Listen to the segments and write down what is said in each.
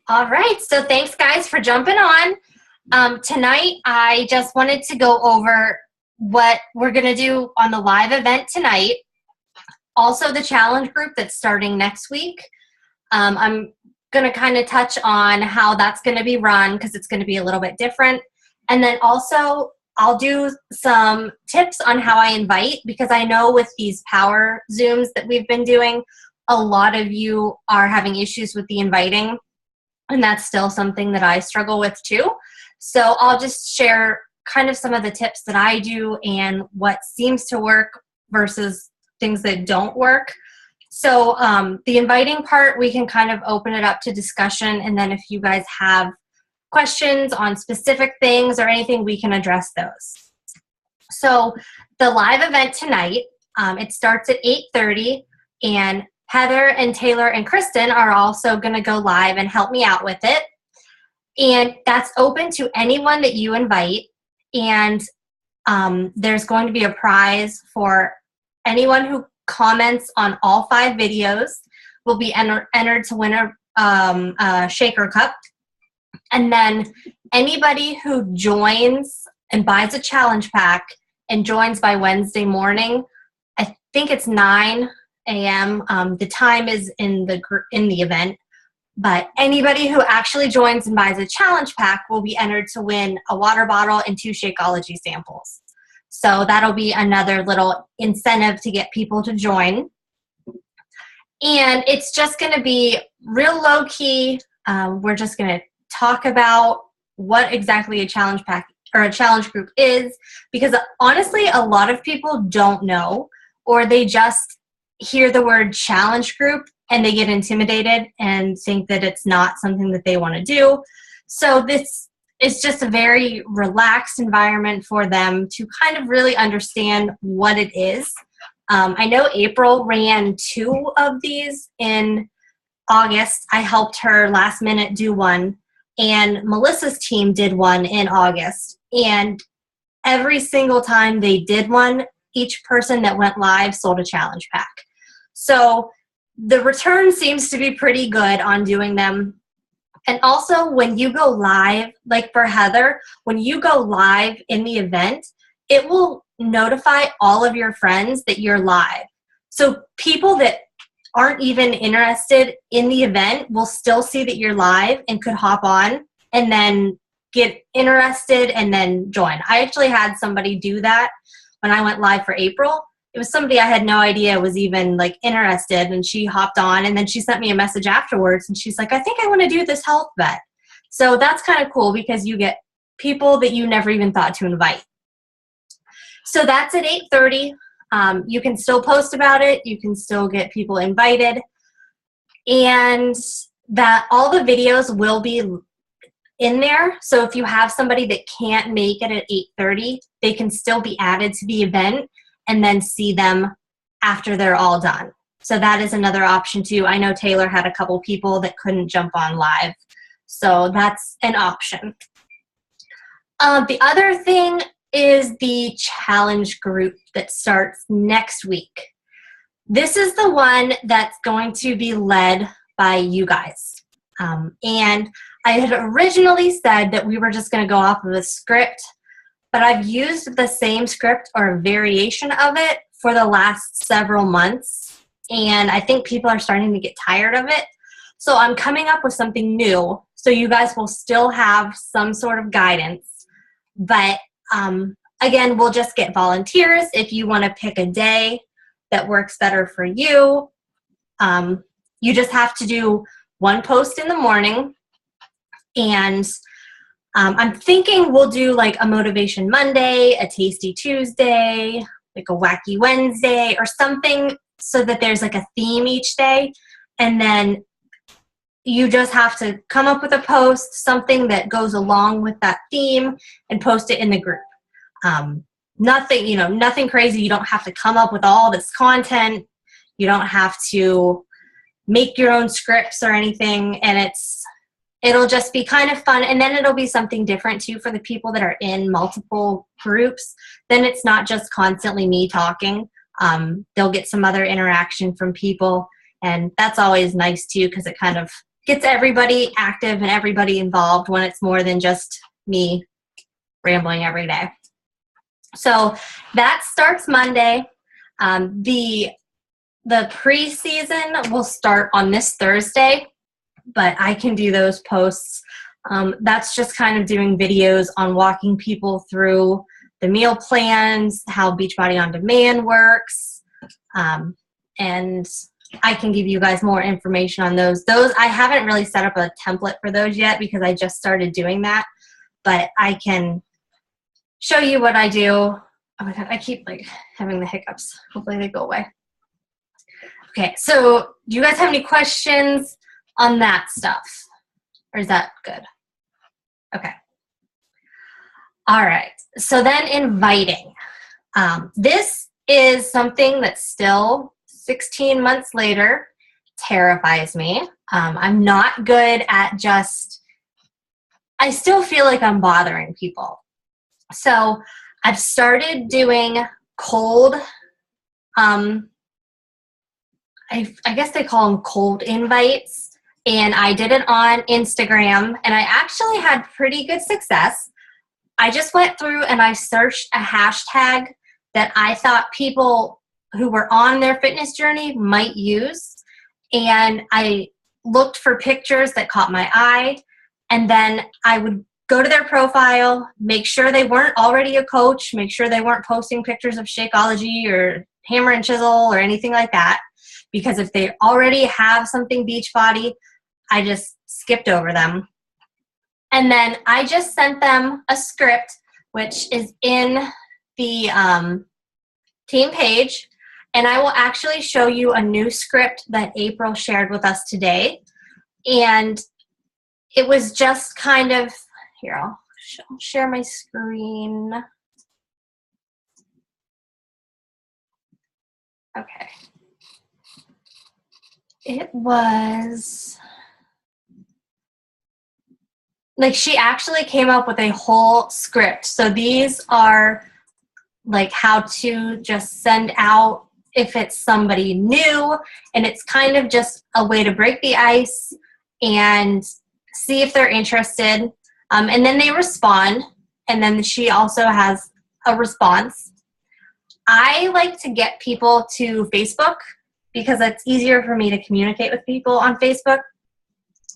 All right, so thanks guys for jumping on. Tonight, I just wanted to go over what we're going to do on the live event tonight. Also, the challenge group that's starting next week. I'm going to kind of touch on how that's going to be run because it's going to be a little bit different. And then also, I'll do some tips on how I invite, because I know with these power Zooms that we've been doing, a lot of you are having issues with the inviting. And that's still something that I struggle with too. So I'll just share kind of some of the tips that I do and what seems to work versus things that don't work. So the inviting part, we can kind of open it up to discussion. And then if you guys have questions on specific things or anything, we can address those. So the live event tonight, it starts at 8:30, and Heather and Taylor and Kristen are also going to go live and help me out with it. And that's open to anyone that you invite. And there's going to be a prize for anyone who comments on all 5 videos will be entered to win a shaker cup. And then anybody who joins and buys a challenge pack and joins by Wednesday morning, I think it's 9 a.m. The time is in the event, but anybody who actually joins and buys a challenge pack will be entered to win a water bottle and 2 Shakeology samples. So that'll be another little incentive to get people to join. And it's just going to be real low key. We're just going to talk about what exactly a challenge pack or a challenge group is, because honestly, a lot of people don't know, or they just hear the word challenge group and they get intimidated and think that it's not something that they want to do. So this is just a very relaxed environment for them to kind of really understand what it is. I know April ran 2 of these in August. I helped her last minute do one, and Melissa's team did one in August. And every single time they did one, each person that went live sold a challenge pack. So the return seems to be pretty good on doing them. And also when you go live, like for Heather, when you go live in the event, it will notify all of your friends that you're live. So people that aren't even interested in the event will still see that you're live and could hop on and then get interested and then join. I actually had somebody do that when I went live for April. It was somebody I had no idea was even like interested, and she hopped on, and then she sent me a message afterwards, and she's like, I think I want to do this health vet. So that's kind of cool because you get people that you never even thought to invite. So that's at 8:30. You can still post about it. You can still get people invited. And that all the videos will be in there. So if you have somebody that can't make it at 8:30, they can still be added to the event and then see them after they're all done. So that is another option too. I know Taylor had a couple people that couldn't jump on live. So that's an option. The other thing is the challenge group that starts next week. This is the one that's going to be led by you guys. And I had originally said that we were just going to go off of a script, but I've used the same script or a variation of it for the last several months, and I think people are starting to get tired of it. So I'm coming up with something new, so you guys will still have some sort of guidance. But again, we'll just get volunteers if you want to pick a day that works better for you. You just have to do one post in the morning, and I'm thinking we'll do like a Motivation Monday, a Tasty Tuesday, like a Wacky Wednesday or something, so that there's like a theme each day. And then you just have to come up with a post, something that goes along with that theme, and post it in the group. Nothing crazy. You don't have to come up with all this content. You don't have to make your own scripts or anything. And it'll just be kind of fun. And then it'll be something different too for the people that are in multiple groups. Then it's not just constantly me talking. They'll get some other interaction from people. And that's always nice too, because it kind of gets everybody active and everybody involved when it's more than just me rambling every day. So that starts Monday. The preseason will start on this Thursday, but I can do those posts. That's just kind of doing videos on walking people through the meal plans, how Beachbody On Demand works, and I can give you guys more information on those. Those I haven't really set up a template for those yet because I just started doing that, but I can show you what I do. Oh my God, I keep like having the hiccups. Hopefully they go away. Okay, so do you guys have any questions on that stuff? Or is that good? Okay. All right, so then inviting. This is something that still 16 months later terrifies me. I'm not good at I still feel like I'm bothering people. So I've started doing cold, I guess they call them cold invites, and I did it on Instagram, and I actually had pretty good success. I just went through and I searched a hashtag that I thought people who were on their fitness journey might use, and I looked for pictures that caught my eye, and then I would go to their profile, make sure they weren't already a coach, make sure they weren't posting pictures of Shakeology or Hammer and Chisel or anything like that, because if they already have something Beachbody, I just skipped over them. And then I just sent them a script, which is in the team page, and I will actually show you a new script that April shared with us today. And it was just kind of, here, I'll share my screen. Okay. It was, like, she actually came up with a whole script. So these are like how to just send out if it's somebody new, and it's kind of just a way to break the ice and see if they're interested. And then they respond, and then she also has a response. I like to get people to Facebook because it's easier for me to communicate with people on Facebook.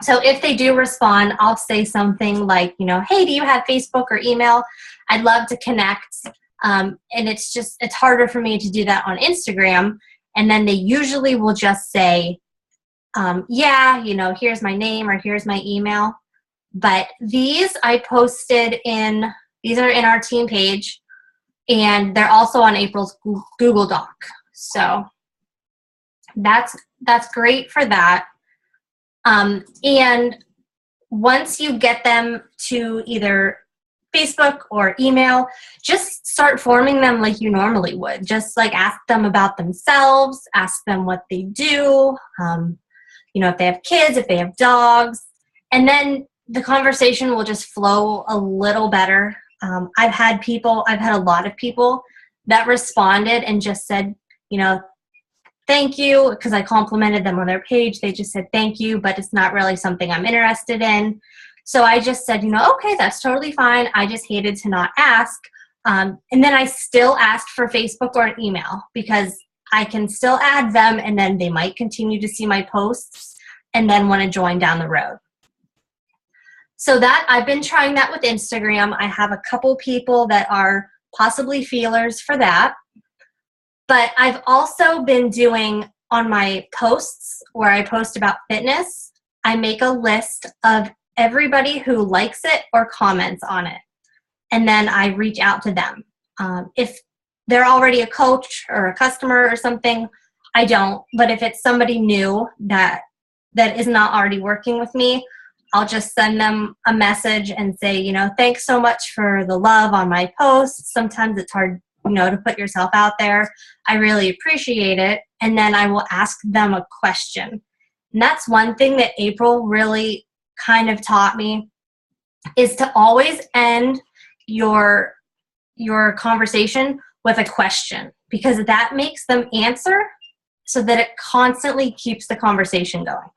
So if they do respond, I'll say something like, hey, do you have Facebook or email? I'd love to connect. And it's harder for me to do that on Instagram. And then they usually will just say, yeah, here's my name or here's my email. But these I posted these are in our team page, and they're also on April's Google Doc. So that's great for that. And once you get them to either Facebook or email, just start forming them like you normally would. Just like ask them about themselves, ask them what they do, if they have kids, if they have dogs, and then the conversation will just flow a little better. I've had a lot of people that responded and just said, thank you, because I complimented them on their page. They just said thank you, but it's not really something I'm interested in. So I just said, okay, that's totally fine. I just hated to not ask. And then I still asked for Facebook or an email because I can still add them, and then they might continue to see my posts and then want to join down the road. So that I've been trying that with Instagram. I have a couple people that are possibly feelers for that. But I've also been doing on my posts where I post about fitness, I make a list of everybody who likes it or comments on it. And then I reach out to them. If they're already a coach or a customer or something, I don't. But if it's somebody new that is not already working with me, I'll just send them a message and say, thanks so much for the love on my posts. Sometimes it's hard, to put yourself out there. I really appreciate it. And then I will ask them a question. And that's one thing that April really kind of taught me, is to always end your conversation with a question, because that makes them answer so that it constantly keeps the conversation going.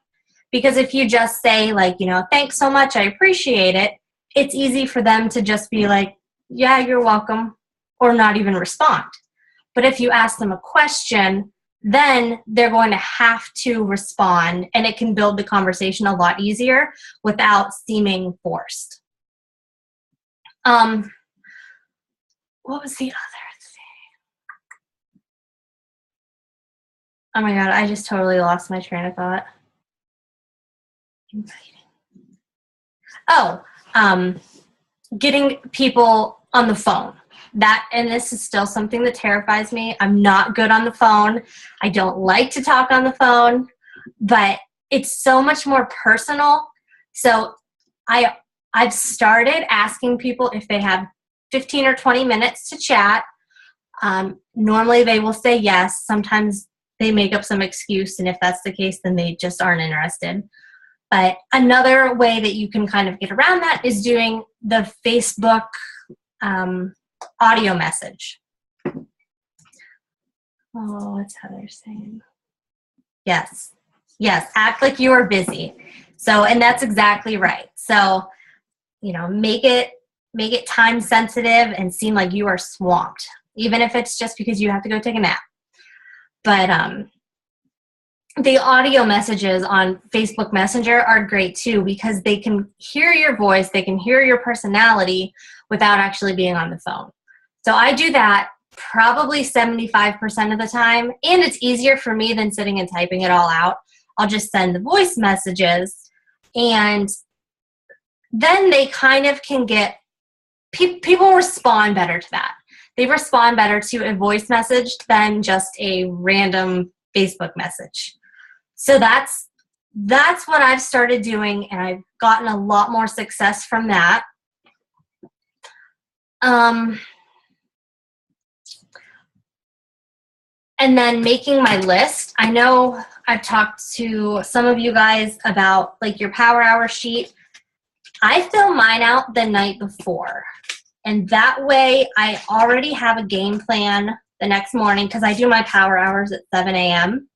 Because if you just say like, thanks so much, I appreciate it, it's easy for them to just be like, yeah, you're welcome, or not even respond. But if you ask them a question, then they're going to have to respond, and it can build the conversation a lot easier without seeming forced. What was the other thing? Oh my God, I just totally lost my train of thought. Oh, getting people on the phone. And this is still something that terrifies me. I'm not good on the phone. I don't like to talk on the phone, but it's so much more personal. So I've started asking people if they have 15 or 20 minutes to chat. Normally they will say yes. Sometimes they make up some excuse, and if that's the case, then they just aren't interested. But another way that you can kind of get around that is doing the Facebook audio message. Oh, what's Heather saying? Yes, act like you are busy. So, and that's exactly right. So, make it time sensitive and seem like you are swamped, even if it's just because you have to go take a nap. But the audio messages on Facebook Messenger are great too, because they can hear your voice, they can hear your personality without actually being on the phone. So I do that probably 75% of the time, and it's easier for me than sitting and typing it all out. I'll just send the voice messages, and then they kind of can get, people respond better to that. They respond better to a voice message than just a random Facebook message. So that's what I've started doing, and I've gotten a lot more success from that. And then making my list. I know I've talked to some of you guys about like your power hour sheet. I fill mine out the night before, and that way I already have a game plan the next morning, because I do my power hours at 7 a.m.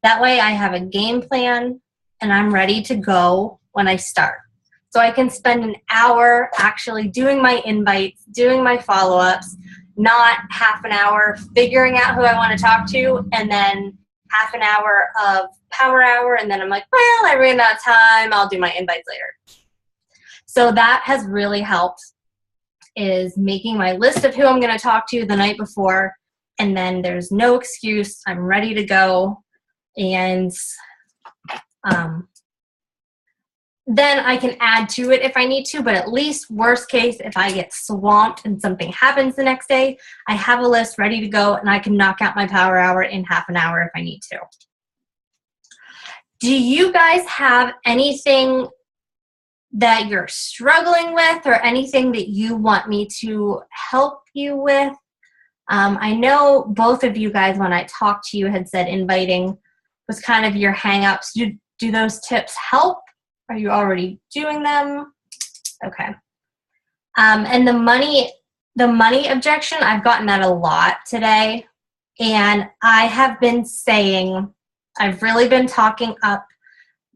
That way I have a game plan and I'm ready to go when I start. So I can spend an hour actually doing my invites, doing my follow-ups, not half an hour figuring out who I want to talk to, and then half an hour of power hour, and then I'm like, well, I ran out of time, I'll do my invites later. So that has really helped, is making my list of who I'm going to talk to the night before, and then there's no excuse. I'm ready to go. And then I can add to it if I need to, but at least worst case, if I get swamped and something happens the next day, I have a list ready to go, and I can knock out my power hour in half an hour if I need to. Do you guys have anything that you're struggling with, or anything that you want me to help you with? I know both of you guys, when I talked to you, had said inviting was kind of your hang-ups. Do those tips help? Are you already doing them? Okay. And the money objection, I've gotten that a lot today. And I have been saying, I've really been talking up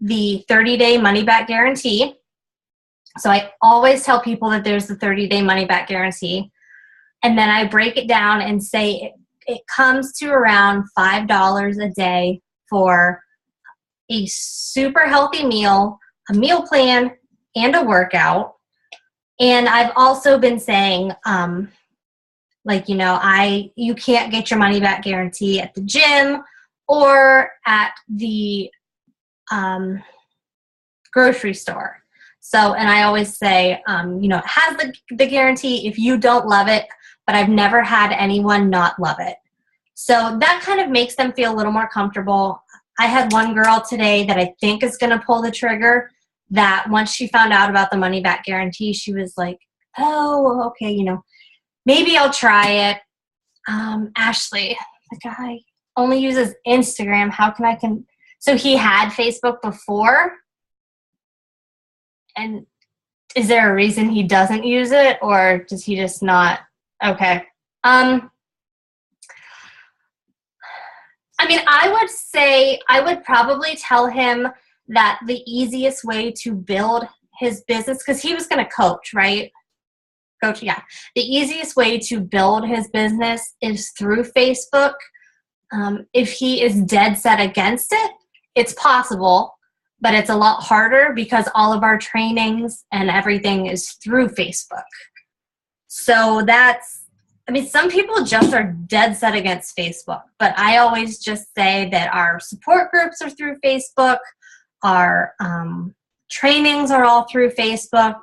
the 30-day money-back guarantee. So I always tell people that there's the 30-day money-back guarantee. And then I break it down and say it comes to around $5 a day for a super healthy meal, a meal plan, and a workout. And I've also been saying, you can't get your money back guarantee at the gym or at the grocery store. So, and I always say, it has the guarantee if you don't love it, but I've never had anyone not love it. So that kind of makes them feel a little more comfortable. I had one girl today that I think is going to pull the trigger, that once she found out about the money back guarantee, she was like, oh, okay, maybe I'll try it. Ashley, the guy only uses Instagram. How can I so he had Facebook before? And is there a reason he doesn't use it, or does he just not? Okay. I would say I would probably tell him that the easiest way to build his business, because he was going to coach, right? Coach, yeah. The easiest way to build his business is through Facebook. If he is dead set against it, it's possible, but it's a lot harder because all of our trainings and everything is through Facebook. So some people just are dead set against Facebook, but I always just say that our support groups are through Facebook, our trainings are all through Facebook.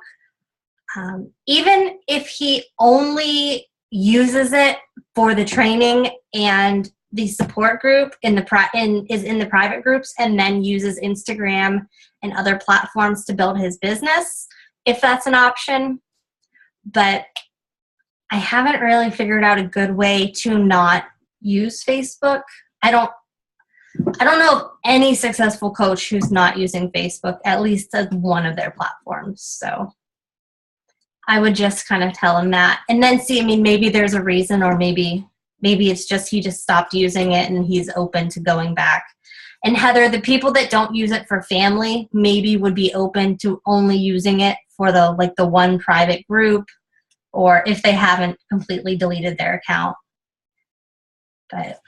Even if he only uses it for the training and the support group is in the private groups, and then uses Instagram and other platforms to build his business, if that's an option. But I haven't really figured out a good way to not use Facebook. I don't know of any successful coach who's not using Facebook, at least as one of their platforms. So I would just kind of tell him that, and then see, maybe there's a reason, or maybe it's just he just stopped using it and he's open to going back. And Heather, the people that don't use it for family maybe would be open to only using it for the one private group, or if they haven't completely deleted their account. But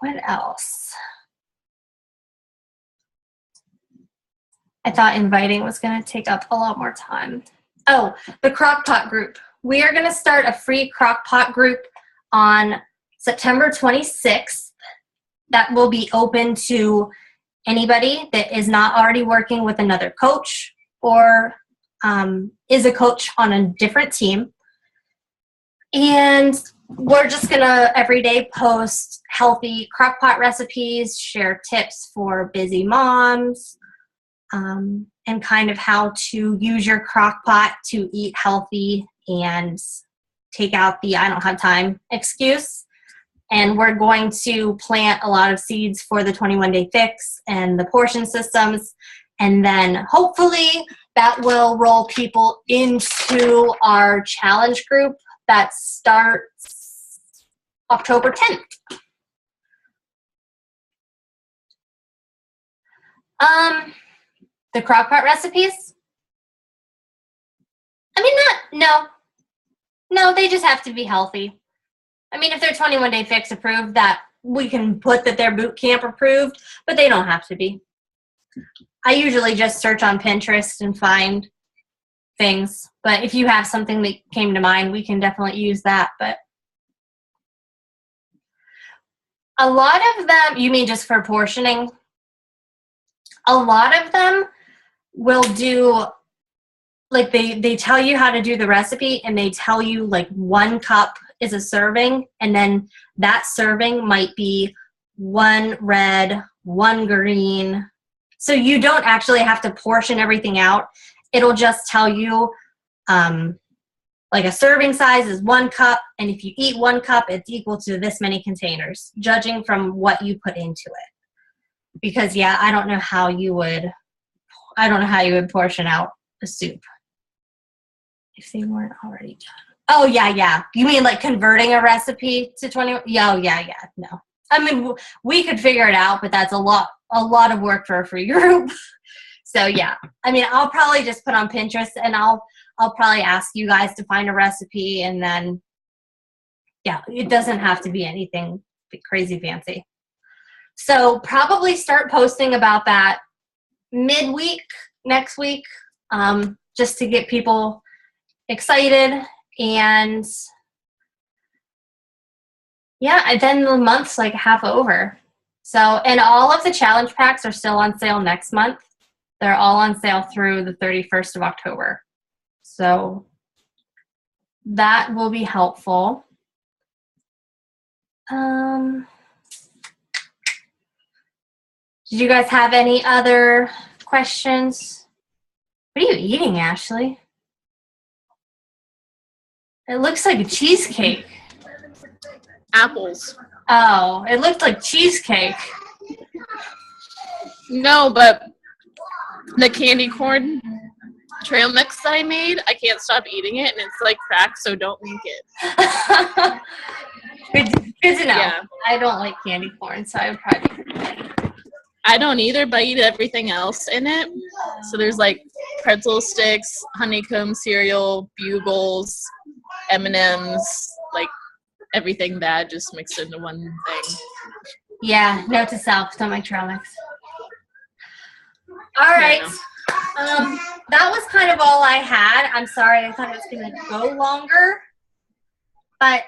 what else? I thought inviting was going to take up a lot more time. Oh, the Crock-Pot group. We are going to start a free Crock-Pot group on September 26th. That will be open to anybody that is not already working with another coach, or is a coach on a different team. And we're just going to every day post healthy Crock-Pot recipes, share tips for busy moms, and kind of how to use your Crock-Pot to eat healthy and take out the I don't have time excuse. And we're going to plant a lot of seeds for the 21-day fix and the portion systems. And then hopefully that will roll people into our challenge group that starts October 10th. The Crock-Pot recipes? No, they just have to be healthy. If they're 21-day fix approved, that we can put that they're boot camp approved, but they don't have to be. I usually just search on Pinterest and find things, but if you have something that came to mind, we can definitely use that. But a lot of them, you mean just for portioning? A lot of them will do, they tell you how to do the recipe, and they tell you 1 cup is a serving, and then that serving might be 1 red, 1 green. So you don't actually have to portion everything out. It'll just tell you a serving size is 1 cup, and if you eat 1 cup, it's equal to this many containers, judging from what you put into it. Because I don't know how you would portion out a soup if they weren't already done. Oh, yeah. You mean converting a recipe to 20? Yeah. No. We could figure it out, but that's a lot of work for a free group. So, yeah. I'll probably just put on Pinterest, and I'll probably ask you guys to find a recipe, and then, it doesn't have to be anything crazy fancy. So, probably start posting about that midweek next week, just to get people excited. And then the month's half over. So, and all of the challenge packs are still on sale next month. They're all on sale through the 31st of October. So that will be helpful. Did you guys have any other questions? What are you eating, Ashley? It looks like a cheesecake. Apples. Oh, it looked like cheesecake. No, but the candy corn trail mix that I made, I can't stop eating it, and it's cracked, so don't make it. Good to know. Yeah. I don't like candy corn, so I would probably. I don't either, but I eat everything else in it. So there's like pretzel sticks, honeycomb cereal, bugles, M&Ms, like everything bad just mixed into one thing. Yeah, note to self, don't make trail mix. All right. That was kind of all I had. I'm sorry, I thought it was going to go longer. But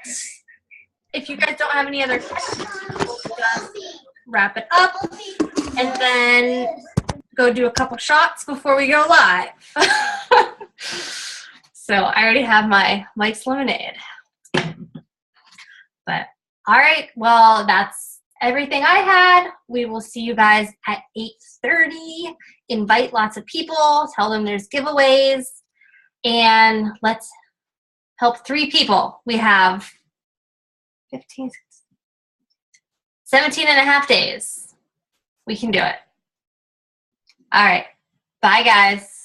if you guys don't have any other questions, we'll just wrap it up and then go do a couple shots before we go live. So I already have my Mike's Lemonade. But all right, well, that's everything I had. We will see you guys at 8:30. Invite lots of people. Tell them there's giveaways. And let's help 3 people. We have 17 and a half days. We can do it. All right. Bye, guys.